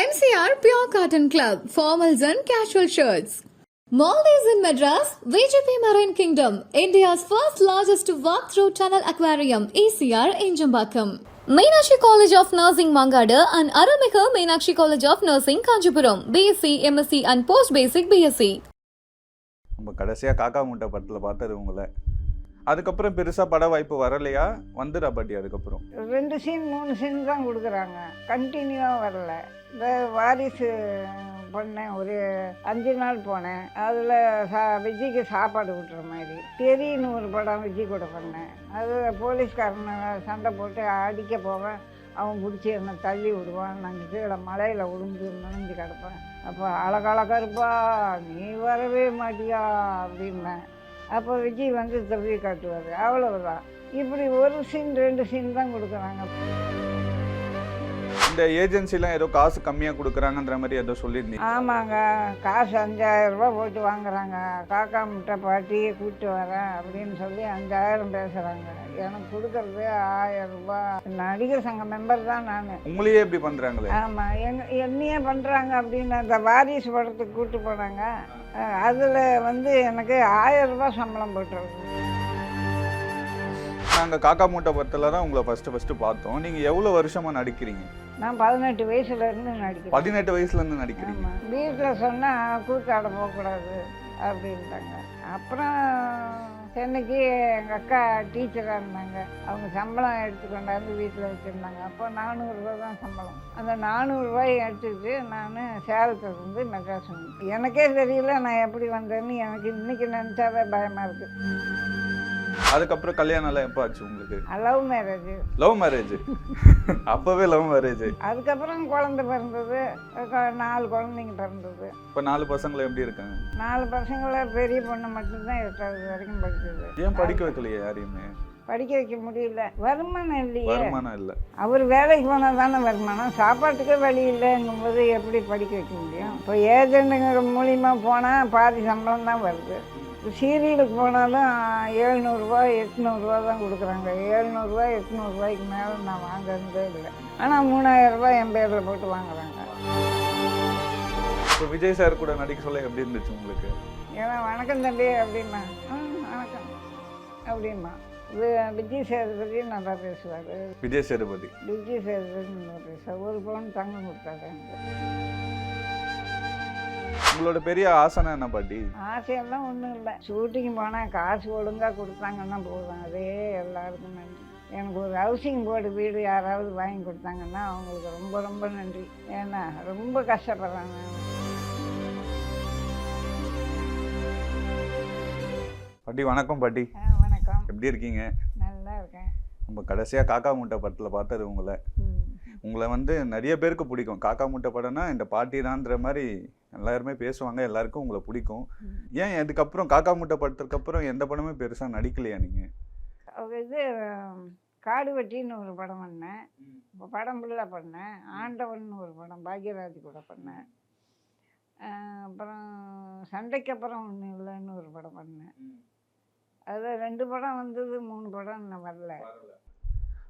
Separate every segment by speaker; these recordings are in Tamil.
Speaker 1: MCR Pure Cotton Club, formals and casual shirts. Maldives in Madras, VGP Marine Kingdom, India's first largest walk-through tunnel aquarium, ECR in Jambakam. Meenakshi College of Nursing Mangada and Aramika Meenakshi College of Nursing Kanchipuram, BSc, MSc and Post-Basic BSc.
Speaker 2: நம்ம கடைசியாக காக்கா முட்டை படத்தில் பார்த்தது உங்களை. அதுக்கப்புறம் பெருசாக பட வாய்ப்பு வரலையா? வந்துடா பாட்டி. அதுக்கப்புறம்
Speaker 3: 2 சீன் 3 சீன் தான் கொடுக்குறாங்க, கண்டினியூவாக வரல. இந்த வாரிசு பண்ணேன், ஒரு 5 நாள் போனேன். அதில் விஜய்க்கு சாப்பாடு விட்டுற மாதிரி. தெரின்னு ஒரு படம் விஜய் கூட பண்ணேன். அது போலீஸ்காரனை சண்டை போட்டு அடிக்க போவேன், அவன் பிடிச்சி என்னை தள்ளி விடுவான். நாங்கள் கீழே மலையில் விழுந்து நனைஞ்சு கிடப்பேன். அப்போ அழகழகா இருப்பா, நீ வரவே மாட்டியா அப்படின்னேன். அப்போ விஜய் வந்து தப்பி காட்டுவார், அவ்வளவுதான். இப்படி ஒரு சீன் 2 சீன் தான் கொடுக்குறாங்க.
Speaker 2: இந்த ஏஜென்சிலாம் ஏதோ காசு கம்மியாக கொடுக்குறாங்கன்ற மாதிரி ஏதோ சொல்லியிருந்தீங்க.
Speaker 3: ஆமாங்க, காசு 5000 ரூபா போட்டு வாங்குறாங்க. காக்கா முட்டை பாட்டியை கூப்பிட்டு வரேன் அப்படின்னு சொல்லி 5000 பேசுகிறாங்க. எனக்கு கொடுக்கறது 1000 ரூபா. நடிகர் சங்க மெம்பர் தான் நான்.
Speaker 2: உங்களையே எப்படி பண்ணுறாங்களே?
Speaker 3: ஆமாம், என்னையே பண்ணுறாங்க அப்படின்னு. அந்த வாரிசு படத்துக்கு கூப்பிட்டு போனாங்க. அதில் வந்து எனக்கு 1000 ரூபா சம்பளம் போட்டுருக்கு.
Speaker 2: நாங்கள் காக்கா மூட்டை படத்தில் தான் உங்களை ஃபஸ்ட்டு பார்த்தோம். நீங்கள் எவ்வளோ வருஷமாக நடிக்கிறீங்க?
Speaker 3: நான் 18 வயசுலேருந்து நடிக்கிறேன்.
Speaker 2: 18 வயசுலேருந்து நடிக்கிறீங்க?
Speaker 3: ஆமாம், வீட்டில் சொன்னால் கூத்தாட போகக்கூடாது அப்படின்ட்டாங்க. அப்புறம் சென்னைக்கு எங்கள் அக்கா டீச்சராக இருந்தாங்க. அவங்க சம்பளம் எடுத்து கொண்டாந்து வீட்டில் வச்சுருந்தாங்க. அப்போ 400 ரூபா தான் சம்பளம். அந்த 400 ரூபாயை எடுத்துக்கிட்டு நான் சேலத்துலேருந்து மெட்ராஸ் வந்தேன். எனக்கே தெரியல நான் எப்படி வந்தேன்னு. எனக்கு இன்றைக்கி நினச்சாவே பயமாக இருக்குது.
Speaker 2: அதுக்கப்புறம் கல்யாணம் எல்லாம் எப்போ ஆச்சு உங்களுக்கு?
Speaker 3: Love marriage.
Speaker 2: Love marriage? அப்போவே லவ் மேரேஜ்?
Speaker 3: அதுக்கப்புறம் குழந்தை பிறந்தது, 4 குழந்தைங்க பிறந்தது.
Speaker 2: இப்போ 4 பசங்களை எப்படி இருக்காங்க?
Speaker 3: 4 பசங்களை பெரிய பொண்ணு மட்டும்தான் 8வது வரைக்கும் படிச்சது.
Speaker 2: ஏன் படிக்க வைக்கலையே யாரையுமே?
Speaker 3: படிக்க வைக்க முடியல, வருமானம் இல்லையே.
Speaker 2: வருமானம் இல்லை. அவர்
Speaker 3: வேலைக்கு போனால் தானே வருமானம். சாப்பாட்டுக்கே வழி இல்லைங்கும்போது எப்படி படிக்க வைக்க முடியும்? இப்போ ஏஜென்ட்டுங்க மூலிமா போனால் பாதி சம்பளம் தான் வருது. சீரியலுக்கு போனாலும் 700 ரூபா 800 ரூபா தான் கொடுக்குறாங்க. 700 ரூபா 800 ரூபாய்க்கு மேலே நான் வாங்குறதே இல்லை. ஆனால் 3000 ரூபாய் என் பேரில் போட்டு வாங்குறாங்க.
Speaker 2: இப்போ விஜய் சார் கூட நடிக்க சொல்ல எப்படி இருந்துச்சு உங்களுக்கு?
Speaker 3: ஏன்னா வணக்கம் தம்பி அப்படின்னா, வணக்கம் அப்படின்னா. விஜய் சேதுபதி நல்லா பேசுவார்.
Speaker 2: விஜய் சேதுபதி
Speaker 3: நல்லா பேசுவார். 1 பவுன் தங்கம் கொடுத்தாரு எனக்கு.
Speaker 2: உங்களோட பெரிய ஆசனை என்ன பாட்டி?
Speaker 3: ஆசையெல்லாம் ஒன்றும் இல்லை. ஷூட்டிங் போனால் காசு ஒழுங்காக கொடுத்தாங்கன்னா போதும், அதே எல்லாருக்கும் நன்றி. எனக்கு ஒரு ஹவுசிங் போர்டு வீடு யாராவது வாங்கி கொடுத்தாங்கன்னா அவங்களுக்கு ரொம்ப ரொம்ப நன்றி. ஏன்னா ரொம்ப கஷ்டப்படுறாங்க.
Speaker 2: பாட்டி வணக்கம். பாட்டி
Speaker 3: வணக்கம்.
Speaker 2: எப்படி இருக்கீங்க?
Speaker 3: நல்லா இருக்கேன்.
Speaker 2: நம்ம கடைசியாக காக்கா முட்டை படத்தில் பார்த்தது உங்களை வந்து நிறைய பேருக்கு பிடிக்கும். காக்கா முட்டை படம்னா இந்த பாட்டி தான்ற மாதிரி எல்லாருமே பேசுவாங்க, எல்லாருக்கும் உங்களை பிடிக்கும். ஏன் இதுக்கப்புறம் காக்கா முட்டை படத்துக்கு அப்புறம் எந்த படமே பெருசாக நடிக்கலையா நீங்கள்?
Speaker 3: இது காடு வெட்டின்னு ஒரு படம் பண்ணேன். இப்போ படம் ஃபுல்லாக பண்ணேன். ஆண்டவன் ஒரு படம் பாக்யராஜ் கூட பண்ணேன். அப்புறம் சண்டைக்கு அப்புறம் ஒன்றும் இல்லைன்னு ஒரு படம் பண்ணேன். அதில் 2 படம் வந்தது, 3 படம் இன்னும் வரல.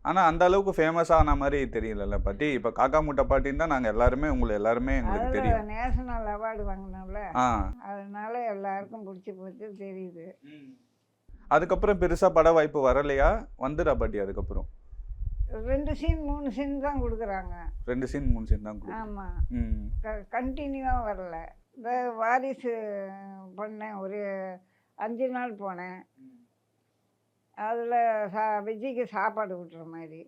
Speaker 2: ஆனால் அந்த அளவுக்கு ஃபேமஸ் ஆன மாதிரி தெரியல பாட்டி. இப்போ காக்கா முட்டை பாட்டின்னு தான் நாங்கள் எல்லாருமே எங்களுக்கு தெரியும்.
Speaker 3: நேஷனல் அவார்டு வாங்கினோம்ல, அதனால எல்லாருக்கும் பிடிச்சி போச்சு தெரியுது.
Speaker 2: அதுக்கப்புறம் பெருசாக பட வாய்ப்பு வரலையா? வந்துடா பாட்டி. அதுக்கப்புறம்
Speaker 3: 2 சீன் 3 சீன் தான் கொடுக்குறாங்க.
Speaker 2: 2 சீன் 3 சீன் தான் கொடுக்குறாங்க.
Speaker 3: ஆமாம், கண்டினியூவாக வரல. இந்த வாரிசு பண்ணேன், ஒரு 5 நாள் போனேன். அதில் விஜய்க்கு சாப்பாடு விட்டுற மாதிரி.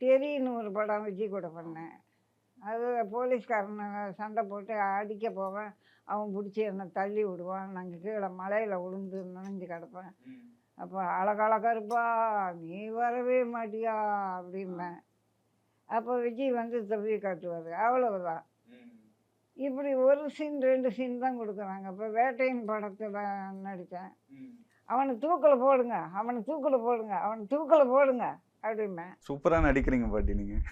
Speaker 3: தெரின்னு ஒரு படம் விஜய் கூட பண்ணேன். அது போலீஸ்காரனை சண்டை போட்டு அடிக்க போவேன், அவன் பிடிச்சி என்னை தள்ளி விடுவான். நாங்கள் கீழே மலையில் விழுந்து நனைஞ்சு கிடப்பேன். அப்போ அழகழகா இருப்பா, நீ வரவே மாட்டியா அப்படின்னேன். அப்போ விஜய் வந்து தப்பி காட்டுவார், அவ்வளவுதான். இப்படி ஒரு சீன் 2 சீன் தான் கொடுக்குறாங்க. இப்போ வேட்டையின் படத்தில் நடித்தேன். அவனை தூக்கில் போடுங்க, அவனை தூக்கில் போடுங்க, அவனை தூக்கில் போடுங்க அப்படின்னா.
Speaker 2: சூப்பராக நடிக்கிறீங்க பாட்டி நீங்கள்.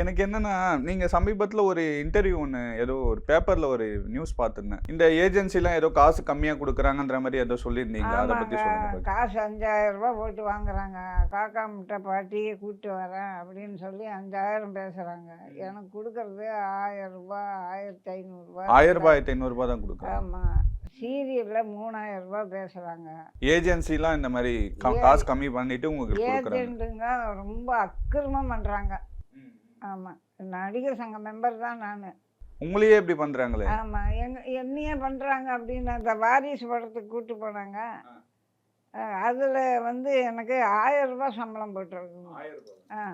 Speaker 2: எனக்கு என்னன்னா, நீங்க சமீபத்துல ஒரு இன்டர்வியூ ஒண்ணு ஏதோ ஒரு பேப்பர்ல ஒரு நியூஸ் பார்த்திருந்தேன். இந்த ஏஜென்சிலாம் ஏதோ காசு கம்மியா குடுக்குறாங்கன்ற மாரி ஏதோ சொல்லியிருந்தீங்க. அத பத்தி
Speaker 3: ஆமாங்க.
Speaker 2: சொல்லுங்க பாட்டி.
Speaker 3: காசு 5000 போட்டு வாங்குறாங்க. காக்கா முட்டை பாட்டியை கூப்பிட்டு வரேன் அப்படின்னு சொல்லி 5000 பேசுகிறாங்க. எனக்கு கொடுக்கறது ரூ. 1000 ரூ. 1500
Speaker 2: ரூ. 1000 ரூ. 1500 தான் குடுக்குறாங்க.
Speaker 3: ஆமாம். சீரியலில் 3000 பேசுகிறாங்க.
Speaker 2: ஏஜென்சிலாம் இந்த மாரி காசு கம்மி பண்ணிட்டு உங்களுக்கு குடுக்குறாங்க.
Speaker 3: ஏஜென்ட்டுங்க ரொம்ப அக்கிரமம் பண்ணுறாங்க. ஆமாம். நடிகர் சங்க மெம்பர் தான் நான்.
Speaker 2: உங்களையே இப்படி பண்றாங்களே.
Speaker 3: ஆமாம். என்னையே பண்ணுறாங்க அப்படின்னு அந்த வாரிசு படத்துக்கு கூப்பிட்டு போனாங்க. அதில் வந்து எனக்கு 1000 சம்பளம் போட்டிருக்குங்க. ஆ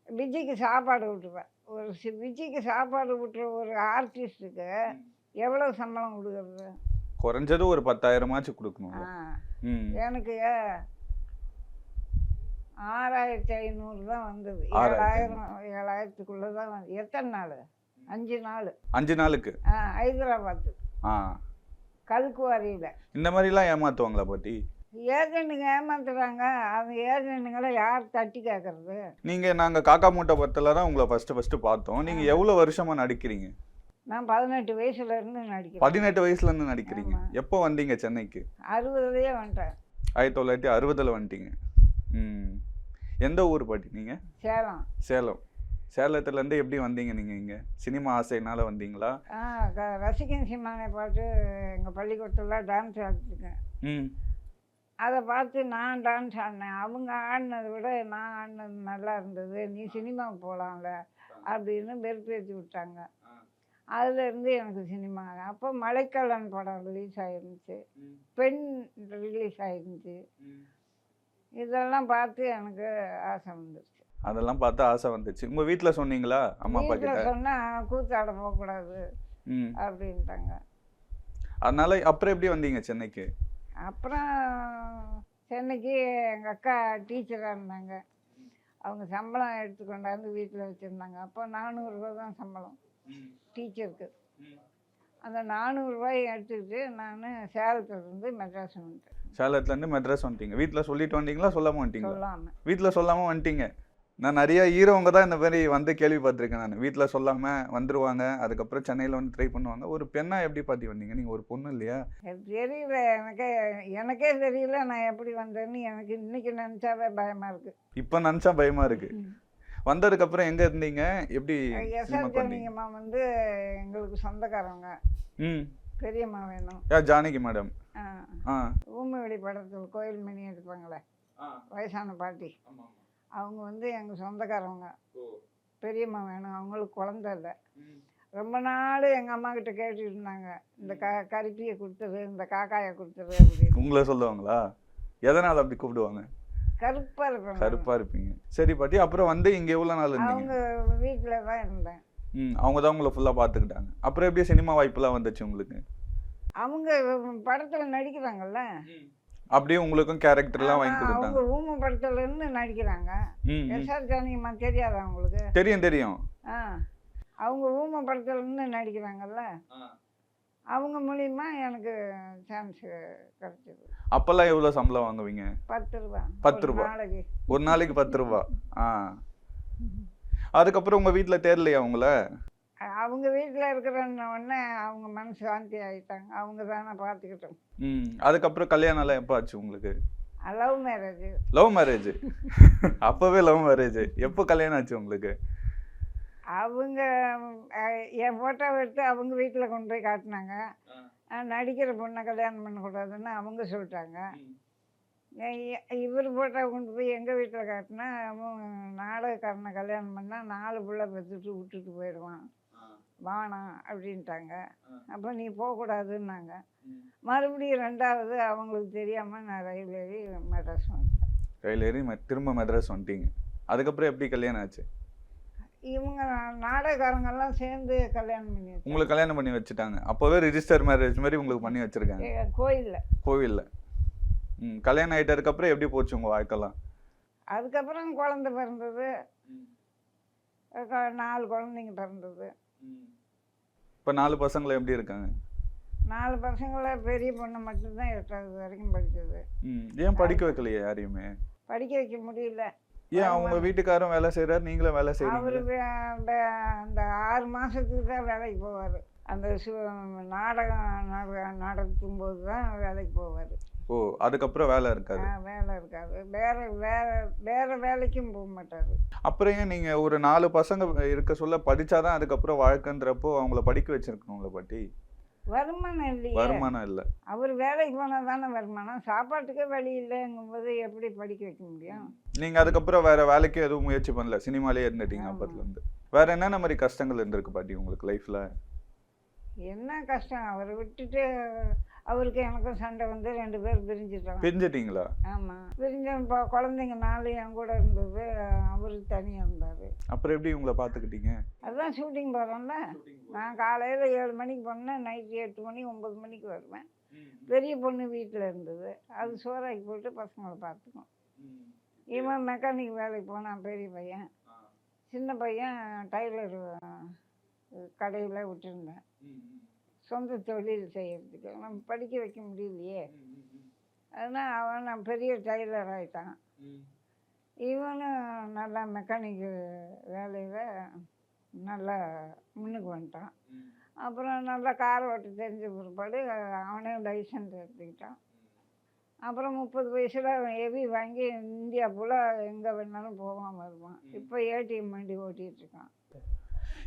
Speaker 3: விஜய்க்கு சாப்பாடு விட்டுருவேன். ஒரு விஜய்க்கு சாப்பாடு விட்டுற ஒரு ஆர்டிஸ்ட்டுக்கு எவ்வளோ சம்பளம் கொடுக்குறது?
Speaker 2: குறைஞ்சது ஒரு 10,000 குடுக்கணும்.
Speaker 3: எனக்கு 6500 தான் வந்தது. 7000க்குள்ளே தான் வந்து. எத்தனை நாள்? 5 நாள்.
Speaker 2: 5 நாளுக்கு.
Speaker 3: ஹைதராபாத்து கல்குவாரியில்.
Speaker 2: இந்த மாதிரிலாம் ஏமாத்துவாங்களா பாட்டி?
Speaker 3: ஏஜென்ட்டுங்க ஏமாத்துறாங்க. அந்த ஏஜென்ட்டுங்களை யார் தட்டி கேட்கறது?
Speaker 2: நாங்க காக்கா மூட்டை படத்துல தான் உங்களை ஃபர்ஸ்ட் பார்த்தோம். நீங்க எவ்வளவு வருஷமா நடிக்கிறீங்க?
Speaker 3: நான் 18 வயசுலேருந்து நடிக்கிறேன்.
Speaker 2: 18 வயசுல இருந்து நடிக்கிறீங்க. எப்போ வந்தீங்க சென்னைக்கு?
Speaker 3: 60லயே வந்துட்டேன்.
Speaker 2: 1960ல் வந்துட்டீங்க. எந்த ஊர் பாட்டி நீங்க?
Speaker 3: சேலம்.
Speaker 2: சேலம். சேலத்துல இருந்து எப்படி வந்தீங்க நீங்க இங்க? சினிமா ஆசைனால வந்தீங்களா?
Speaker 3: ரசிகன் சிம்மானை பார்த்து எங்கள் பள்ளிக்கூடத்தில் டான்ஸ் ஆடிட்டுருக்கேன். அதை பார்த்து நான் டான்ஸ் ஆடினேன். அவங்க ஆடினதை விட நான் ஆடினது நல்லா இருந்தது. நீ சினிமாவுக்கு போகலாம்ல அப்படின்னு வெறுப்பேற்றி விட்டாங்க. அதுலேருந்து எனக்கு சினிமா. அப்போ மலைக்காலன் படம் ரிலீஸ் ஆகிருந்துச்சு. பெண் ரிலீஸ் ஆகிருந்துச்சு. இதெல்லாம் பார்த்து எனக்கு ஆசை வந்துருச்சு.
Speaker 2: அதெல்லாம் பார்த்து ஆசை வந்துச்சு. உங்க வீட்டில் சொன்னீங்களா அம்மா அப்பா கிட்ட?
Speaker 3: சொன்னால் கூத்தாட போகக்கூடாது அப்படின்ட்டாங்க.
Speaker 2: அதனால அப்புறம் எப்படி வந்தீங்க சென்னைக்கு?
Speaker 3: அப்புறம் சென்னைக்கு எங்கள் அக்கா டீச்சராக இருந்தாங்க. அவங்க சம்பளம் எடுத்து கொண்டாந்து வீட்டில் வச்சுருந்தாங்க. அப்போ 400 தான் சம்பளம் டீச்சருக்கு. அந்த 400 எடுத்துக்கிட்டு நான் சேலத்துலேருந்து மெட்ராஸ் வந்துட்டேன்.
Speaker 2: சேலத்துலேருந்து மெட்ராஸ் வந்துட்டீங்க. வீட்டில் சொல்லிட்டு வந்தீங்களா சொல்லாமல் வந்துட்டீங்க?
Speaker 3: சொல்லாமல்.
Speaker 2: வீட்டில் சொல்லாமல் வந்துட்டீங்க. நான் நிறைய ஹீரோவங்க தான் இந்த மாதிரி வந்து கேள்விப்பட்டிருக்கேன். நான் வீட்டில் சொல்லாமல் வந்துடுவாங்க, அதுக்கப்புறம் சென்னையில் வந்து ட்ரை பண்ணுவாங்க. ஒரு பெண்ணாக எப்படி பார்த்து வந்தீங்க? நீங்கள் ஒரு பொண்ணு இல்லையா?
Speaker 3: தெரியல. எனக்கே தெரியல நான் எப்படி வந்தேன்னு. எனக்கு இன்னைக்கு நினச்சாவே பயமாக இருக்குது.
Speaker 2: இப்போ நினச்சா பயமாக இருக்குது. வந்ததுக்கப்புறம் எங்கே இருந்தீங்க? எப்படி?
Speaker 3: எஸ்ஆர் ஜானகியம்மா வந்து எங்களுக்கு சொந்தக்காரங்க. பெரியம்மா வேணும்.
Speaker 2: ஜானகி மேடம்.
Speaker 3: ஊமைவெளி படத்தில் கோயில் மணி எடுப்பாங்களே, வயசான பாட்டி. அவங்க வந்து எங்கள் சொந்தக்காரவங்க. பெரியம்மா வேணும். அவங்களுக்கு குழந்தை இல்லை. ரொம்ப நாள் எங்கள் அம்மா கிட்ட கேட்டுட்டு இருந்தாங்க, இந்த கருப்பியை கொடுத்துரு, இந்த காக்காயை கொடுத்துரு அப்படின்னு.
Speaker 2: உங்களை சொல்லுவாங்களா? எதனால் அப்படி கூப்பிடுவாங்க?
Speaker 3: கருப்பாக இருப்பாங்க.
Speaker 2: கருப்பாக இருப்பீங்க. சரி பாட்டி. அப்புறம் வந்து இங்கே எவ்வளோ நாள் இருந்தீங்க?
Speaker 3: அவங்க வீட்டில் தான் இருந்தேன்.
Speaker 2: அவங்க தான் உங்களை ஃபுல்லாக பார்த்துக்கிட்டாங்க. அப்புறம் எப்படி சினிமா வாய்ப்புலாம் வந்துச்சு உங்களுக்கு?
Speaker 3: அவங்க படத்தில் நடிக்கிறாங்கல்ல,
Speaker 2: அப்படியே உங்களுக்கும் கேரக்டர்லாம் வாங்கி கொடுத்தாங்க.
Speaker 3: அவங்க ஊமை படத்துல இருந்து நடிக்கிறாங்க. எஸ்ஆர் ஜானகியம்மா தெரியாதா உங்களுக்கு?
Speaker 2: தெரியும் தெரியும்.
Speaker 3: அவங்க ஊமை படத்துல இருந்து நடிக்கிறாங்கல்ல, அவங்க மூலியமா எனக்கு சான்ஸ் கிடைச்சது.
Speaker 2: அப்பெல்லாம் எவ்வளோ சம்பளம் வாங்குவீங்க?
Speaker 3: 10 ரூபா.
Speaker 2: 10 ரூபா ஒரு நாளைக்கு? 10 ரூபா. அதுக்கப்புறம் உங்கள் வீட்டில் தேரலையா உங்களை?
Speaker 3: அவங்க வீட்டில் இருக்கிறோன்னே அவங்க மனசு சாந்தி ஆகிட்டாங்க. அவங்க தானே பார்த்துக்கிட்டோம்.
Speaker 2: அதுக்கப்புறம் கல்யாணம்லாம் எப்போ ஆச்சு உங்களுக்கு?
Speaker 3: Love marriage.
Speaker 2: Love marriage? அப்போவே லவ் மேரேஜ். எப்போ கல்யாணம் ஆச்சு உங்களுக்கு?
Speaker 3: அவங்க என் ஃபோட்டோவை எடுத்து அவங்க வீட்டில் கொண்டு போய் காட்டினாங்க. நடிக்கிற பொண்ணை கல்யாணம் பண்ணக்கூடாதுன்னு அவங்க சொல்லிட்டாங்க. இவர் ஃபோட்டோவை கொண்டு போய் எங்கள் வீட்டில் காட்டினா, அவன் நாடகக்காரனை கல்யாணம் பண்ணால் 4 பிள்ளை பெற்றுட்டு விட்டுட்டு போயிடுவான், வானாம் அப்படின்ட்டாங்க. அப்போ நீ போகக்கூடாதுன்னாங்க. மறுபடியும் 2வது அவங்களுக்கு தெரியாமல் நான் ரயில் ஏறி மெட்ராஸ் வந்துட்டேன்.
Speaker 2: ரயில் ஏறி திரும்ப மெட்ராஸ் வந்துட்டீங்க. அதுக்கப்புறம் எப்படி கல்யாணம் ஆச்சு?
Speaker 3: இவங்க நாடகக்காரங்கெல்லாம் சேர்ந்து கல்யாணம் பண்ணி வச்சு.
Speaker 2: உங்களுக்கு கல்யாணம் பண்ணி வச்சுட்டாங்க. அப்போவே ரிஜிஸ்டர் மேரேஜ் மாதிரி உங்களுக்கு பண்ணி வச்சுருக்காங்க
Speaker 3: கோயிலில்.
Speaker 2: கோவிலில். கல்யாணம் ஆகிட்டதுக்கப்புறம் எப்படி போச்சு உங்கள் வாழ்க்கைலாம்?
Speaker 3: அதுக்கப்புறம் குழந்தை பிறந்தது. 4 குழந்தைங்க பிறந்தது.
Speaker 2: இப்போ 4 பசங்களை எப்படி இருக்காங்க?
Speaker 3: 4 பசங்கள பெரிய பொண்ணு மட்டும்தான் 8வது வரைக்கும் படித்தது.
Speaker 2: ஏன் படிக்க வைக்கலையே யாரையுமே?
Speaker 3: படிக்க வைக்க முடியல.
Speaker 2: ஏன் அவங்க வீட்டுக்காரும் வேலை செய்றாரு, நீங்களும் வேலை
Speaker 3: அவர்
Speaker 2: செய்றீங்களா?
Speaker 3: அந்த 6 மாதத்துக்கு தான் வேலைக்கு போவார். அந்த நாடகம் நடத்தும் போது தான் வேலைக்கு போவார்.
Speaker 2: ஓ, அதுக்கப்புறம் வேலை இருக்காது.
Speaker 3: வேலை இருக்காது. வேற வேலைக்கும் போக மாட்டார்.
Speaker 2: அப்புறம் ஏன் நீங்க ஒரு 4 பசங்க இருக்க சொல்ல படிச்சாதான் அதுக்கப்புறம் வாழ்க்கைன்றப்போ அவங்கள படிக்க வச்சிருக்கணும்ல பாட்டி?
Speaker 3: வருமானம் இல்லையே.
Speaker 2: வருமானம் இல்ல.
Speaker 3: அவர் வேலைக்கு போனால் தானே வருமானம். சாப்பாட்டுக்கே வழி இல்லைங்கும்போது எப்படி படிக்க வைக்க முடியும்?
Speaker 2: நீங்க அதுக்கப்புறம் வேற வேலைக்கு எதுவும் முயற்சி பண்ணல, சினிமாலே இருந்துட்டீங்க அப்பத்துல இருந்து. வேற என்னென்ன மாதிரி கஷ்டங்கள் இருந்திருக்கு பாட்டி உங்களுக்கு லைஃப்ல?
Speaker 3: என்ன கஷ்டம், அவரை விட்டுட்டு அவருக்கு எனக்கும் சண்டை வந்து 2 பேர் பிரிஞ்சிட்டோம்.
Speaker 2: பிரிஞ்சிட்டீங்களா?
Speaker 3: ஆமாம், பிரிஞ்ச இப்போ குழந்தைங்க 4 என் கூட இருந்தது, அவரு தனியாக இருந்தார்.
Speaker 2: அப்புறம் எப்படி உங்களை பார்த்துக்கிட்டீங்க?
Speaker 3: அதுதான் ஷூட்டிங் போகிறோம்ல. நான் காலையில் 7 மணிக்கு போனேன், நைட்டு 8 மணி 9 மணிக்கு வருவேன். பெரிய பொண்ணு வீட்டில் இருந்தது, அது சோறாக்கி போட்டு பசங்களை பார்த்துக்கும். இவன் மெக்கானிக் வேலைக்கு போனான், பெரிய பையன். சின்ன பையன் டைலர் கடையில் விட்டுருந்தேன், சொந்த தொழில் செய்யறதுக்கு. நம்ம படிக்க வைக்க முடியலையே, அதனால் அவன் நான் பெரிய டைலர் ஆகிட்டான். இவனும் நல்லா மெக்கானிக்கு வேலையில் நல்லா முன்னுக்கு வந்துட்டான். அப்புறம் நல்லா கார் ஓட்ட தெரிஞ்ச பிற்பாடு அவனே லைசன்ஸ் எடுத்துக்கிட்டான். அப்புறம் 30 வயசில் அவன் ஹெவி வாங்கி இந்தியா ஃபுல்லாக எங்கே வேணாலும் போவான் வருவான். இப்போ ஏடிஎம் வண்டி ஓட்டிகிட்ருக்கான்.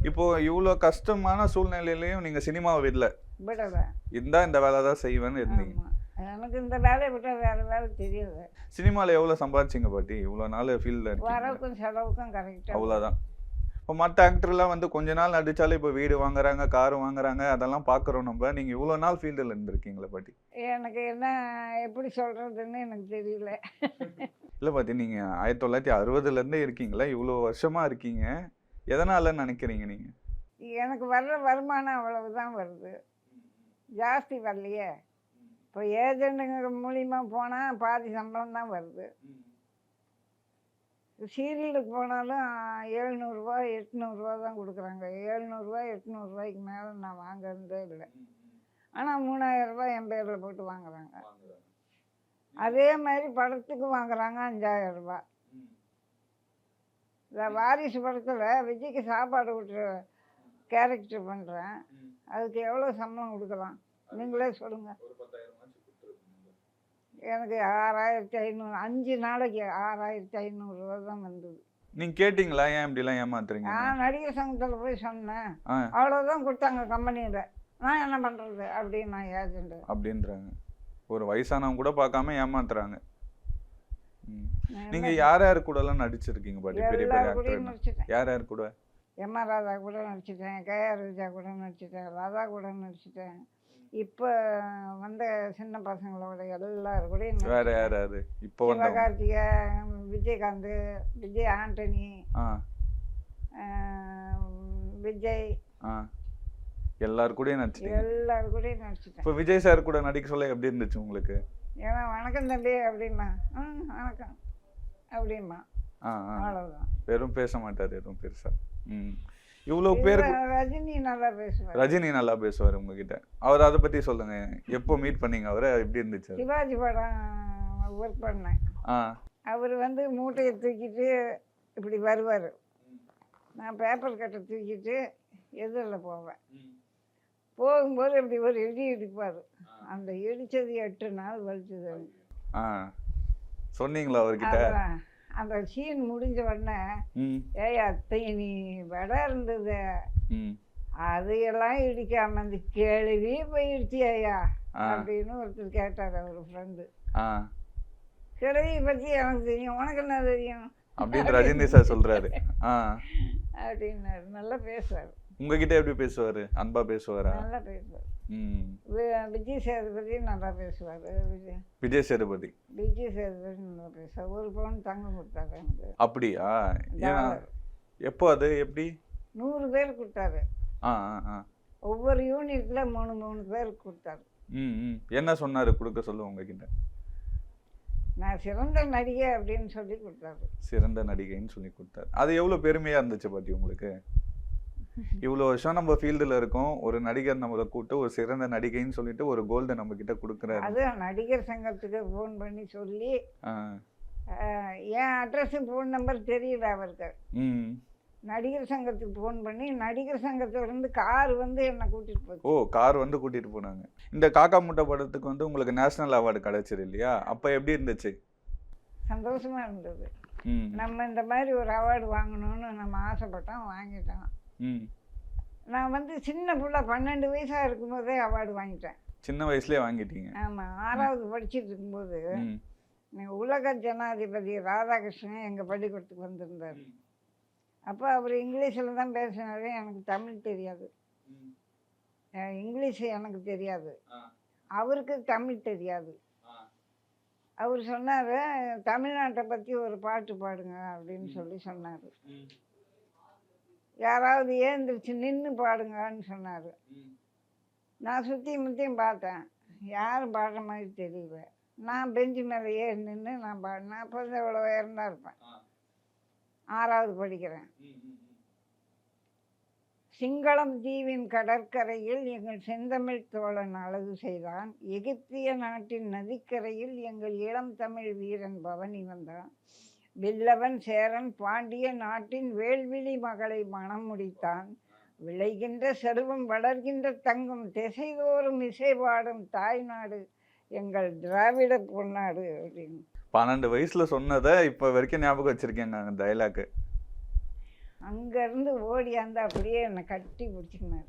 Speaker 2: இப்போ இவ்வளோ கஷ்டமான சூழ்நிலையிலையும் நீங்க சினிமாவை விடல?
Speaker 3: விடலை.
Speaker 2: இந்த வேலை தான் செய்வேன்னு இருந்தீங்க.
Speaker 3: ஆமாம், எனக்கு இந்த வேலையை விட்டால் வேறு வேலை தெரியாது.
Speaker 2: சினிமாவில் எவ்வளோ சம்பாதிச்சிங்க பாட்டி இவ்வளோ நாள் ஃபீல்டில்?
Speaker 3: வரவுக்கும் செலவுக்கும் கரெக்டாக.
Speaker 2: அவ்வளோதான். இப்போ மற்ற ஆக்டர்லாம் வந்து கொஞ்ச நாள் நடிச்சாலே இப்போ வீடு வாங்குறாங்க, கார் வாங்குறாங்க, அதெல்லாம் பார்க்குறோம் நம்ம. நீங்கள் இவ்வளோ நாள் ஃபீல்டில் இருந்திருக்கீங்களா பாட்டி?
Speaker 3: எனக்கு என்ன எப்படி சொல்கிறதுன்னு எனக்கு தெரியல.
Speaker 2: இல்லை பாட்டி, நீங்கள் 1960லேருந்தே இருக்கீங்களா, இவ்வளோ வருஷமாக இருக்கீங்க, எதனாலன்னு நினைக்கிறீங்க நீங்கள்?
Speaker 3: எனக்கு வர்ற வருமானம் அவ்வளவுதான் வருது, ஜாஸ்தி வரலையே. இப்போ ஏஜென்ட்டுங்க மூலிமா போனால் பாதி சம்பளம் தான் வருது. சீரியலுக்கு போனாலும் 700 800 தான் கொடுக்குறாங்க. 700 800 மேலே நான் வாங்குறதே இல்லை. ஆனால் 3000 என் பேரில் போட்டு வாங்குறாங்க. அதே மாதிரி படத்துக்கு வாங்குறாங்க 5000. இந்த வாரிசு படத்தில் விஜய்க்கு சாப்பாடு விட்டுற கேரக்டர் பண்ணுறேன், அதுக்கு எவ்வளோ சம்பளம் கொடுக்கலாம் நீங்களே சொல்லுங்கள். எனக்கு 6500, 5 நாளைக்கு 6500 தான் வந்தது.
Speaker 2: நீங்கள் கேட்டிங்களா ஏன் இப்படிலாம் ஏமாத்துறீங்க?
Speaker 3: நான் நடிகர் சங்கத்தில் போய் சொன்னேன், அவ்வளோதான் கொடுத்தாங்க கம்பெனியில், நான் என்ன பண்ணுறது அப்படின்னு நான் ஏஜென்ட்
Speaker 2: அப்படின்றாங்க. ஒரு வயசானவங்க கூட பார்க்காம ஏமாத்துறாங்க. நீங்கள் யார் யார் கூடலாம் நடிச்சிருக்கீங்க பாட்டி? பெரிய பெரிய ஆக்டர்
Speaker 3: நடிச்சிட்டேன்.
Speaker 2: யார் யார் கூட?
Speaker 3: எம்ஆர் ராதா கூட நடிச்சிட்டேன், கேஆர் விஜயா கூட நடிச்சிட்டேன், ராதா கூட நடிச்சிட்டேன். இப்போ வந்த சின்ன பசங்களோட எல்லாரும் கூட
Speaker 2: வேற யார் யாரு இப்போ?
Speaker 3: சிவகார்த்திகா, விஜயகாந்த், விஜய் ஆண்டனி, விஜய்,
Speaker 2: எல்லாரும் கூட நடிச்சிட்டேன்.
Speaker 3: எல்லாரும் கூட நடிச்சிட்டேன்.
Speaker 2: இப்போ விஜய் சார் கூட நடிக்க சொல்ல எப்படி இருந்துச்சு உங்களுக்கு?
Speaker 3: ஏன்னா வணக்கம் தம்பி அப்படின்னா வணக்கம் அப்படிமா, அவ்வளோதான்.
Speaker 2: வெறும் பேச மாட்டார் எதுவும் பெருசா. இவ்வளோ பேருக்கு
Speaker 3: ரஜினி நல்லா பேசுவார்.
Speaker 2: ரஜினி நல்லா பேசுவார் உங்ககிட்ட. அவர் அதை பற்றி சொல்லுங்க, எப்போ மீட் பண்ணீங்க அவரை, எப்படி இருந்துச்சு?
Speaker 3: சிவாஜி படம் ஒர்க் பண்ணேன். அவர் வந்து மூட்டையை தூக்கிட்டு இப்படி வருவார், நான் பேப்பர் கட்டை தூக்கிட்டு எதிரில் போவேன். போகும்போது இப்படி ஒரு இடி இடிப்பார், அந்த இடித்தது 8 நாள் வலிச்சது.
Speaker 2: சொன்னீங்களா அவர்கிட்ட?
Speaker 3: அந்த சீன் முடிஞ்ச உடனே, ஏய் அத்தை நீ வடை இருந்தது அதையெல்லாம் இடிக்காம அந்த கேள்வி போயிடுச்சு ஐயா அப்படின்னு ஒருத்தர் கேட்டார். அவர் ஃப்ரெண்டு, கிழவி பற்றி எனக்கு தெரியும், உனக்கு என்ன தெரியும்
Speaker 2: அப்படின்னு ரஜினி சார் சொல்றாரு
Speaker 3: அப்படின்னாரு. நல்லா பேசுவார்.
Speaker 2: உங்ககிட்ட எப்படி பேசுவாரு? அன்பா பேசுவாரா?
Speaker 3: நல்லா பேசுவார். விஜய் சேதுபதி நல்லா பேசுவார்.
Speaker 2: விஜய் சேதுபதி
Speaker 3: நல்லா பேசுவார். 1 பவுன் தங்கம் கொடுத்தாரு எனக்கு.
Speaker 2: அப்படியா? எப்போ அது எப்படி?
Speaker 3: 100 பேர் கொடுத்தாரு. ஒவ்வொரு யூனிட்ல 3 பேர் கொடுத்தாரு.
Speaker 2: என்ன சொன்னாரு கொடுக்க சொல்ல உங்ககிட்ட?
Speaker 3: நான் சிறந்த நடிகை அப்படின்னு சொல்லி கொடுத்தாரு.
Speaker 2: சிறந்த நடிகைன்னு சொல்லி கொடுத்தாரு. அது எவ்வளவு பெருமையா இருந்துச்சு பாட்டி உங்களுக்கு? இவ்வளோ வருஷம் நம்ம ஃபீல்டில் இருக்கோம், ஒரு நடிகர் நம்மளை கூப்பிட்டு ஒரு சிறந்த நடிகைன்னு சொல்லிட்டு ஒரு கோல்டு நம்ம கிட்ட கொடுக்குறாரு.
Speaker 3: அது நடிகர் சங்கத்துக்கு ஃபோன் பண்ணி சொல்லி என் அட்ரஸு ஃபோன் நம்பர் தெரியல அவருக்கு.
Speaker 2: ம்.
Speaker 3: நடிகர் சங்கத்துக்கு ஃபோன் பண்ணி நடிகர் சங்கத்திலேருந்து கார் வந்து என்னை கூட்டிகிட்டு போச்சு.
Speaker 2: ஓ, கார் வந்து கூட்டிட்டு போனாங்க. இந்த காக்கா முட்டை படத்துக்கு வந்து உங்களுக்கு நேஷனல் அவார்டு கிடைச்சது இல்லையா? அப்போ எப்படி இருந்துச்சு?
Speaker 3: சந்தோஷமாக இருந்தது.
Speaker 2: ம்.
Speaker 3: நம்ம இந்த மாதிரி ஒரு அவார்டு வாங்கணும்னு நம்ம ஆசைப்பட்டோம், வாங்கிட்டோம்.
Speaker 2: ம்.
Speaker 3: நான் வந்து சின்ன பிள்ளை 12 வயசாக இருக்கும்போதே அவார்டு வாங்கிட்டேன்.
Speaker 2: சின்ன வயசுலயே வாங்கிட்டீங்க.
Speaker 3: ஆமாம், 6வது படிச்சுட்டு இருக்கும்போது
Speaker 2: ம்.
Speaker 3: உலக ஜனாதிபதி ராதாகிருஷ்ணன் எங்கள் பள்ளிக்கூடத்துக்கு வந்திருந்தார். அப்போ அவர் இங்கிலீஷில் தான் பேசினாரு, எனக்கு தமிழ் தெரியாது. இங்கிலீஷ் எனக்கு தெரியாது, அவருக்கு தமிழ் தெரியாது. அவர் சொன்னார், தமிழ்நாட்டை பற்றி ஒரு பாட்டு பாடுங்க அப்படின்னு சொல்லி சொன்னார். யாராவது ஏந்திரிச்சு நின்று பாடுங்கன்னு சொன்னார். நான் சுற்றி முற்றியும் பார்த்தேன், யாரும் பாடுற மாதிரி தெரியல. நான் பெஞ்சு மேலே ஏறி நின்று நான் பாடினேன். அப்போ தான் இவ்வளோ உயர்ந்தா இருப்பேன், 6வது படிக்கிறேன். சிங்களம் தீவின் கடற்கரையில் எங்கள் செந்தமிழ் தோழன் அழகு செய்தான். எகிப்திய நாட்டின் நதிக்கரையில் எங்கள் இளம் தமிழ் வீரன் பவனி வந்தான். வில்லவன் சேரன் பாண்டிய நாட்டின் வேள்விழி மகளை மணம் முடித்தான். விளைகின்ற செல்வம் வளர்கின்ற தங்கம் திசைதோறும் இசை பாடும் தாய்நாடு எங்கள் திராவிட பொன்னாடு அப்படின்னு
Speaker 2: 12 வயசுல சொன்னதை இப்போ வரைக்கும் ஞாபகம் வச்சிருக்கேங்க அந்த டைலாக்கு.
Speaker 3: அங்கேருந்து ஓடியாந்து அப்படியே என்னை கட்டி பிடிச்சிக்கினார்.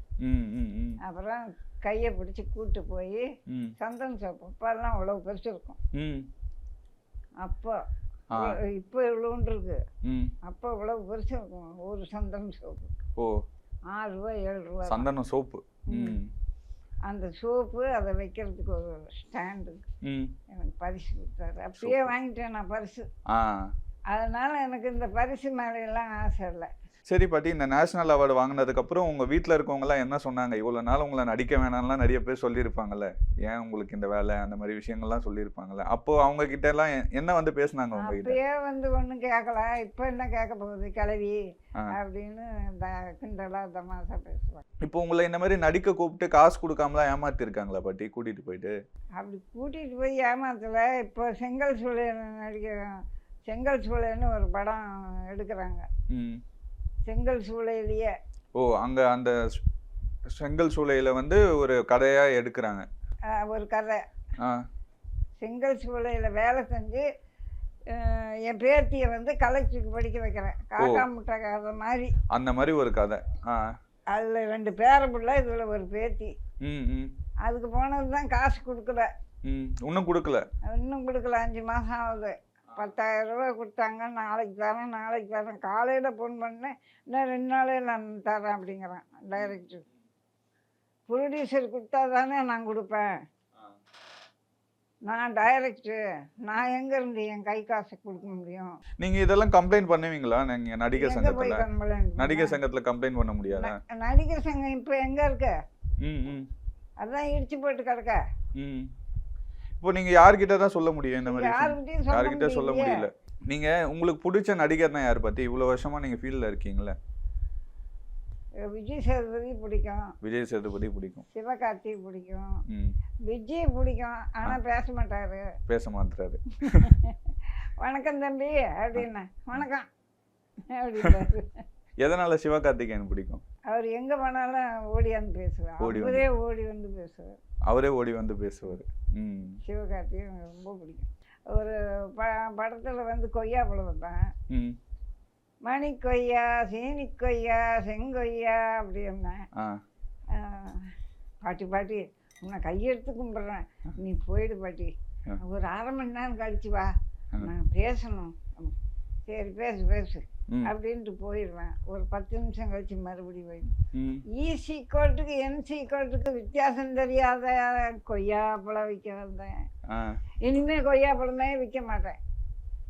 Speaker 3: அப்புறம் கையை பிடிச்சி கூட்டு போய் சந்தன சோப்பு, அப்பெல்லாம் அவ்வளோ பெருசு இருக்கும். அப்போ இப்போ இவ்வளோன்னு இருக்கு, அப்போ இவ்வளோ பெருசு இருக்கும் ஒரு சந்தன சோப்பு.
Speaker 2: ஓ,
Speaker 3: 6 ரூபா 7 ரூபா
Speaker 2: சந்தன சோப்பு.
Speaker 3: அந்த சோப்பு அதை வைக்கிறதுக்கு ஒரு ஸ்டாண்டு எனக்கு பரிசு கொடுத்தாரு. அப்பயே வாங்கிட்டேன் நான் பரிசு. அதனால எனக்கு இந்த பரிசு மேலையெல்லாம் ஆசை இல்லை.
Speaker 2: சரி பாட்டி, இந்த நேஷனல் அவார்டு வாங்கினதுக்கப்புறம் உங்கள் வீட்டில் இருக்கவங்கலாம் என்ன சொன்னாங்க? இவ்வளோ நாள் உங்களை நடிக்க வேணாம்லாம் நிறைய பேர் சொல்லியிருப்பாங்கல்ல, ஏன் உங்களுக்கு இந்த வேலை, அந்த மாதிரி விஷயங்கள்லாம் சொல்லியிருப்பாங்கல்ல. அப்போது அவங்க கிட்ட எல்லாம் என்ன வந்து பேசினாங்க உங்ககிட்ட?
Speaker 3: அப்பயே வந்து ஒன்றும் கேட்கல, இப்போ என்ன கேட்க போகுது கிளவி அப்படின்னு கிண்டலா தமாசா பேசுவாங்க.
Speaker 2: இப்போ உங்களை இந்த மாதிரி நடிக்க கூப்பிட்டு காசு கொடுக்காமலாம் ஏமாத்திருக்காங்களா பாட்டி கூட்டிகிட்டு போயிட்டு?
Speaker 3: அப்படி கூட்டிகிட்டு போய் ஏமாத்தலை. இப்போ செங்கல் சூளையில் செங்கல் சூளைன்னு ஒரு படம் எடுக்கிறாங்க. செங்கல் சூளையிலேயே.
Speaker 2: ஓ, அங்கே அந்த செங்கல் சூளையில் வந்து ஒரு கதையாக எடுக்கிறாங்க.
Speaker 3: ஒரு கதை. செங்கல் சூளையில் வேலை செஞ்சு என் பேத்தியை வந்து கலெக்டருக்கு படிக்க வைக்கிறேன். காக்கா முட்டை கதை மாதிரி.
Speaker 2: அந்த மாதிரி ஒரு கதை.
Speaker 3: அதில் 2 பேர பிள்ளை, இதில் ஒரு பேத்தி. அதுக்கு போனது தான் காசு கொடுக்கல.
Speaker 2: இன்னும் கொடுக்கல?
Speaker 3: இன்னும் கொடுக்கல, 5 மாதம் ஆகுது. 10,000 ரூபா கொடுத்தாங்க. நாளைக்கு தரேன். காலையில் ஃபோன் பண்ணேன், இன்னும் 2 நாளே நான் தரேன் அப்படிங்கிறேன் டைரக்டர். ப்ரொடியூசர் கொடுத்தா தானே நான் கொடுப்பேன், நான் டைரக்டர், நான் எங்கேருந்து என் கை காசை கொடுக்க முடியும்?
Speaker 2: நீங்கள் இதெல்லாம் கம்ப்ளைண்ட் பண்ணுவீங்களா? நீங்கள் நடிகர் சங்கத்தில்? நடிகர் சங்கத்தில் கம்ப்ளைண்ட் பண்ண முடியாதா?
Speaker 3: நடிகர் சங்கம் இப்போ எங்கே இருக்க? அதான் இடிச்சு போட்டு கிடக்க.
Speaker 2: இப்போ நீங்கள் யார்கிட்ட தான் சொல்ல முடியும் இந்த மாதிரி? யார்கிட்ட சொல்ல முடியல. நீங்கள் உங்களுக்கு பிடிச்ச நடிகர்னா யார் பற்றி? இவ்வளோ வருஷமாக நீங்கள் ஃபீல்டில் இருக்கீங்களே.
Speaker 3: விஜய் சேதுபதி பிடிக்கும்.
Speaker 2: விஜய் சேதுபதி பிடிக்கும்.
Speaker 3: சிவகார்த்திக் பிடிக்கும். விஜய் பிடிக்கும், ஆனால் பேச மாட்டாரு. வணக்கம் தம்பி அப்படின்னா வணக்கம் அப்படின்னாரு.
Speaker 2: எதனால சிவகார்த்திகேயன் பிடிக்கும்?
Speaker 3: அவர் எங்கே போனாலும் ஓடியாந்து பேசுவார்.
Speaker 2: அவரே ஓடி வந்து பேசுவார்.
Speaker 3: சிவகார்த்திகேயன் ரொம்ப பிடிக்கும். ஒரு படத்தில் வந்து கொய்யாப்பழம் வைப்பேன். மணி கொய்யா, சீனி கொய்யா, செங்கொய்யா அப்படின்னா பாட்டி உன்னை கையெடுத்து கும்பிட்றேன், நீ போயிடு பாட்டி, ஒரு 1/2 மணி நேரம் கழிச்சு வா, நான் பேசணும். சரி பேசு அப்படின்ட்டு போயிடுவேன். ஒரு 10 நிமிஷம் கழிச்சு மறுபடியும் போயிடும். ஈசி கோட்டுக்கு என்சி கோட்டுக்கு வித்தியாசம் தெரியாத கொய்யாப்பழம் விற்க வந்தேன், இனிமேல் கொய்யாப்பழமே விற்க மாட்டேன்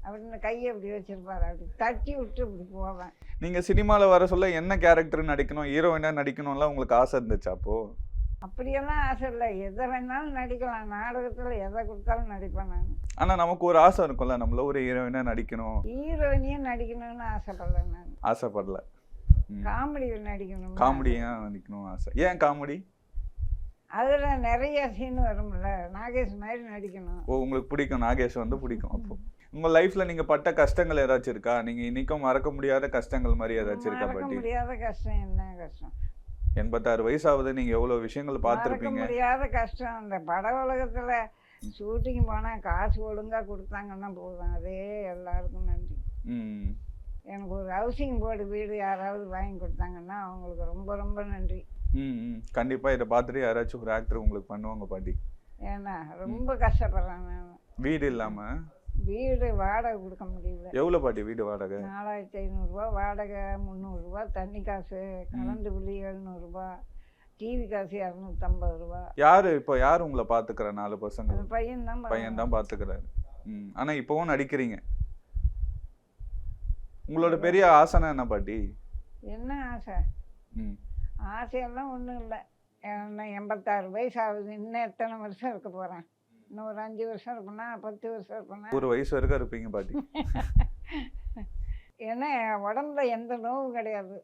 Speaker 3: அப்படின்னு கையை அப்படி வச்சிருப்பாரு. அப்படி தட்டி விட்டு இப்படி போவேன்.
Speaker 2: நீங்கள் சினிமாவில் வர சொல்ல என்ன கேரக்டர் நடிக்கணும், ஹீரோயினாக நடிக்கணும்லாம் உங்களுக்கு ஆசை இருந்துச்சா? அப்போது
Speaker 3: அப்படியெல்லாம் ஆசை இல்லை, எதை வேணாலும் நடிக்கலாம். நாடகத்தில் எதை கொடுத்தாலும் நடிப்பேன் நான்.
Speaker 2: ஆனால் நமக்கு ஒரு ஆசை இருக்கும்ல, நம்மள ஒரு ஹீரோயினாக நடிக்கணும்.
Speaker 3: ஹீரோயினியும் நடிக்கணும்னு ஆசைப்படல நான்.
Speaker 2: ஆசைப்படல.
Speaker 3: காமெடியில் நடிக்கணும்.
Speaker 2: காமெடியாக நடிக்கணும் ஆசை. ஏன் காமெடி?
Speaker 3: அதில் நிறைய சீன் வரும்ல, நாகேஷ் மாதிரி நடிக்கணும்.
Speaker 2: ஓ, உங்களுக்கு பிடிக்கும், நாகேஷ் வந்து பிடிக்கும். அப்போ உங்க லைஃப்ல நீங்க பட்ட கஷ்டங்கள் ஏதாச்சும் இருக்கா? நீங்க இன்னைக்கும் மறக்க முடியாத கஷ்டங்கள் மாதிரி ஏதாச்சும் இருக்கா
Speaker 3: மறக்க
Speaker 2: பாட்டி?
Speaker 3: முடியாத கஷ்டம் என்ன கஷ்டம்?
Speaker 2: 86 வயசாகுது, நீங்க எவ்வளவு விஷயங்கள்
Speaker 3: மறக்க
Speaker 2: பார்த்திருப்பீங்க.
Speaker 3: முடியாத கஷ்டம் இந்த பட உலகத்துல ஷூட்டிங் போனா காசு ஒழுங்கா கொடுத்தாங்கன்னா போதும், அதே எல்லாருக்கும் நன்றி.
Speaker 2: ம்.
Speaker 3: எனக்கு ஒரு ஹவுசிங் போர்டு வீடு யாராவது வாங்கி கொடுத்தாங்கன்னா அவங்களுக்கு ரொம்ப ரொம்ப நன்றி.
Speaker 2: ம், ம். கண்டிப்பா இதை பார்த்துட்டு யாராச்சும் ஒரு ஆக்டர் உங்களுக்கு பண்ணுவாங்க பாட்டி.
Speaker 3: ஏன்னா ரொம்ப கஷ்டப்படுறேன் நான்.
Speaker 2: வீடு இல்லாம
Speaker 3: வீடு வாடகை கொடுக்க முடியல.
Speaker 2: எவ்வளவு பாட்டி வீடு வாடகை?
Speaker 3: 4500 ரூபா வாடகை, 300 ரூபா தண்ணி காசு, கரண்ட் பில்லு 700 ரூபா, டிவி காசு 250 ரூபா.
Speaker 2: யாரு இப்போ யார் உங்களை பாத்துக்கிற? 4 பசங்க.
Speaker 3: அந்த பையன் தான்
Speaker 2: பையன் தான் பாத்துக்கிறாரு. ஆனா இப்பவும் நடிக்கிறீங்க. உங்களோட பெரிய ஆசனை என்ன பாட்டி?
Speaker 3: என்ன ஆசை?
Speaker 2: ம்.
Speaker 3: ஆசையெல்லாம் ஒன்றும் இல்லை. என்ன 86 வயசு ஆகுது, இன்னும் எத்தனை வருஷம் இருக்க போகிறேன்? இன்னும் ஒரு 5 வருஷம் இருப்பேனா, 10 வருஷம் இருப்பேனா?
Speaker 2: ஒரு வயசு வரைக்கும் இருப்பீங்க பாட்டி.
Speaker 3: ஏன்னா என் உடம்புல எந்த நோவும் கிடையாது.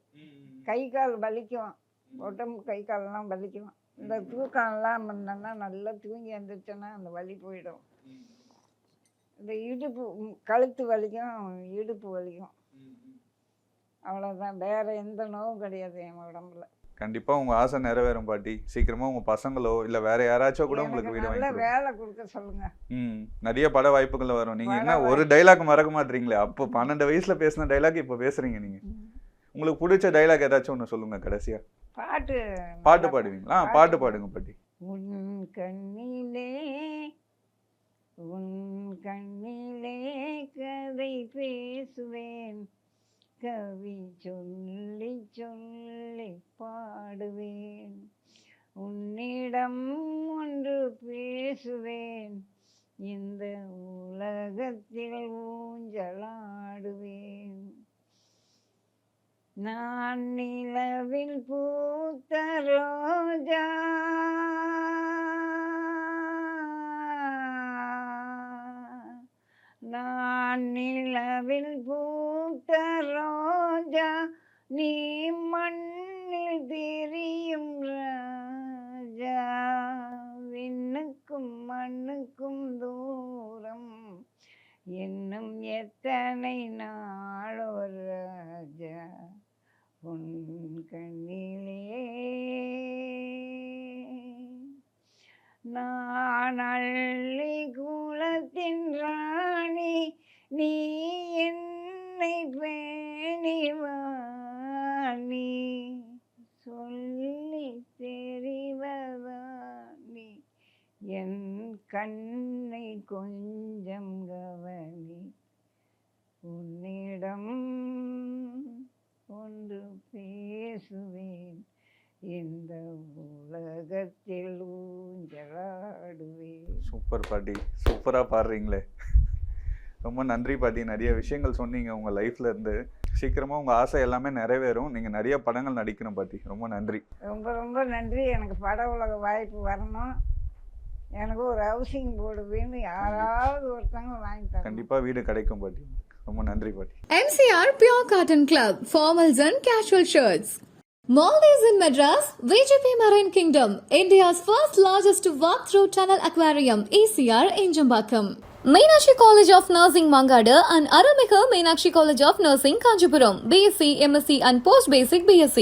Speaker 3: கை கால் வலிக்கும், உடம்பு கை காலெல்லாம் வலிக்கும். இந்த தூக்கம்லாம் இருந்தேன்னா நல்லா தூங்கி எழுந்திரிச்சேன்னா அந்த வலி போயிடும். இந்த இடுப்பு கழுத்து வலிக்கும், இடுப்பு வலிக்கும், அவ்வளோதான். வேற எந்த நோவும் கிடையாது என் உடம்புல.
Speaker 2: கண்டிப்பா உங்க ஆசை நிறைவேறும் பாட்டி. சீக்கிரமா உங்க பசங்களோ இல்ல வேற யாராச்சும் கூட உங்களுக்கு வீடு
Speaker 3: நல்ல
Speaker 2: வாங்கி கொடுங்க.
Speaker 3: வேலை கொடுக்க சொல்லுங்க.
Speaker 2: நிறைய பட வாய்ப்புகள் வரும். நீங்க என்ன ஒரு டைலாக் மறக்க மாட்டீங்களே? அப்போ 12 வயசுல பேசின டைலாக் இப்போ பேசுறீங்க நீங்க. உங்களுக்கு பிடிச்ச டைலாக் ஏதாச்சும் ஒன்று சொல்லுங்க கடைசியா. பாட்டு பாடுவீங்களா? பாட்டு பாடுங்க பாட்டி.
Speaker 3: உன் கண்ணிலே கதை பேசுவேன், கவி சொல்லி சொல்லி பாடுவேன், உன்னிடம் ஒன்று பேசுவேன், இந்த உலகத்தில் ஊஞ்சலாடுவேன், நான் நிலவில் பூத்த ரோஜா, நான் நிலவில் பூத்த ரோஜா, நீ மண்ணில் தெரியும் ராஜா, விண்ணுக்கும் மண்ணுக்கும் தூரம், இன்னும் எத்தனை நாளோ ராஜா, உன் கண்ணிலே நான் அள்ளி குலத்தின் ராணி, நீ என்னை பேணிவாணி, சொல்லி தெரிவதானி, என் கண்ணை கொஞ்சம் கவனி, உன்னிடம் ஒன்று பேசுவேன், இந்த உலகத்தில் ஊஞ்சலாடுவேன்.
Speaker 2: சூப்பர் பாட்டி, சூப்பரா பாடுறீங்களே. ரொம்ப நன்றி பாட்டி. நிறைய விஷயங்கள் சொன்னீங்க உங்க லைஃப்ல இருந்து. சீக்கிரமா உங்க ஆசை எல்லாமே நிறைவேறும். நீங்க நிறைய படங்கள் நடிக்கணும் பாட்டி. ரொம்ப நன்றி.
Speaker 3: ரொம்ப ரொம்ப நன்றி. எனக்கு பட உலக வாய்ப்பு வரணும். எனக்கு ஒரு ஹவுசிங் போர்டு வேணும், யாராவது ஒருத்தவங்க வாங்கி தரணும்.
Speaker 2: கண்டிப்பா வீடு கிடைக்கும் பாட்டி. ரொம்ப நன்றி பாட்டி.
Speaker 1: MCR Pure Cotton Club, formals and casual shirts. Maldives in Madras, VGP Marine Kingdom, India's first largest walk-through tunnel aquarium, ECR Enjambakam. Meenakshi College of Nursing Mangadu and Arumika Meenakshi College of Nursing Kanchipuram, BSc, MSc and Post Basic BSc.